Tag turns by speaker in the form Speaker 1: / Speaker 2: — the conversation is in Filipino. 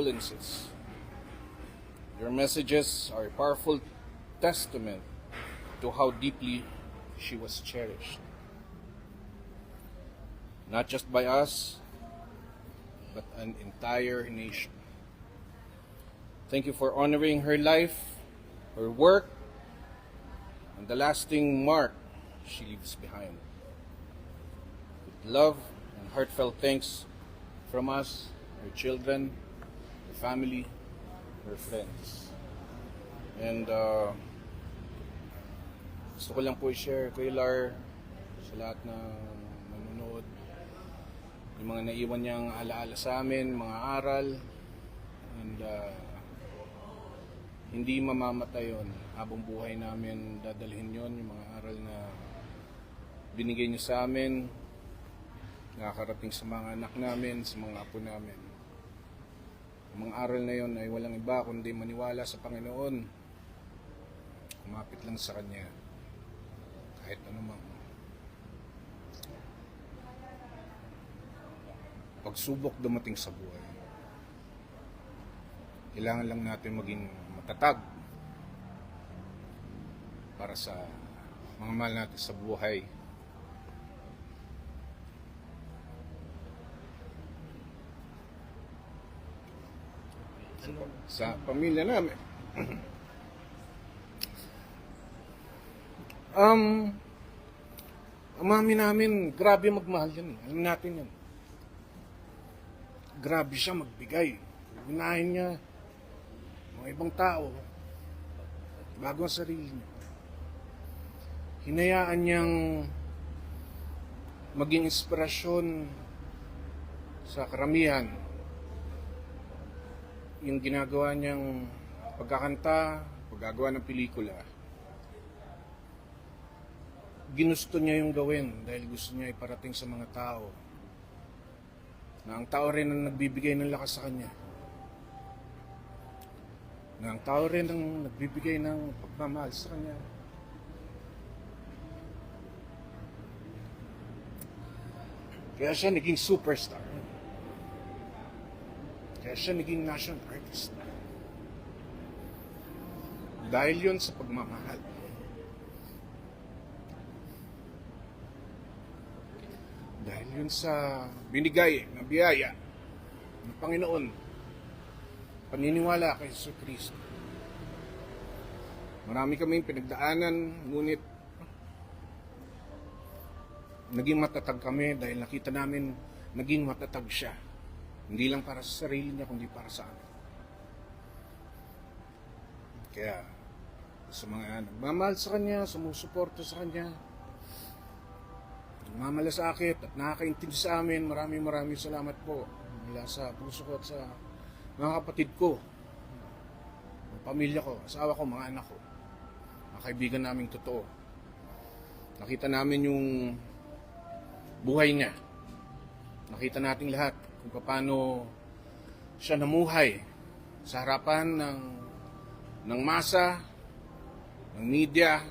Speaker 1: condolences. Your messages are a powerful testament to how deeply she was cherished. Not just by us, but an entire nation. Thank you for honoring her life, her work, and the lasting mark she leaves behind. With love and heartfelt thanks from us, her children, her family, her friends. And gusto ko lang po i-share, Kuya Lar, sa lahat na nanonood, yung mga naiwan niyang alaala sa amin, mga aral, and hindi mamamatay yun. Habang buhay namin, dadalhin yun, yung mga aral na binigay niyo sa amin, nakakarating sa mga anak namin, sa mga apo namin. Ang mga aral na yun ay walang iba kundi maniwala sa Panginoon. Kumapit lang sa Kanya. Kahit anumang pagsubok dumating sa buhay. Kailangan lang natin maging matatag para sa mga mahal natin sa buhay. Sa pamilya namin. Ang mami namin, grabe magmahal yan. Alam natin yan. Grabe siya magbigay. Unahin niya mga ibang tao bago ang sarili niya. Hinayaan niyang maging inspirasyon sa karamihan. Yung ginagawa niyang pagkakanta, paggagawa ng pelikula. Ginusto niya yung gawin dahil gusto niya iparating sa mga tao na ang tao rin ang nagbibigay ng lakas sa kanya. Na ang tao rin ang nagbibigay ng pagmamahal sa kanya. Kaya siya naging superstar. Kaya siya naging national artist. Dahil yun sa pagmamahal. Dahil yun sa binigay na biyaya ng Panginoon, paniniwala kay Jesus Cristo. Marami kaming pinagdaanan, ngunit naging matatag kami dahil nakita namin naging matatag siya. Hindi lang para sa sarili niya, kundi para sa amin. Kaya, sa mga nagmamahal sa kanya, sumusuporta sa kanya, nagmamalasakit at nakakaintindi sa amin, maraming salamat po mula sa puso ko at sa mga kapatid ko, ang pamilya ko, asawa ko, mga anak ko, mga kaibigan naming totoo. Nakita namin yung buhay niya. Nakita nating lahat kung paano siya namuhay sa harapan ng masa, ng media,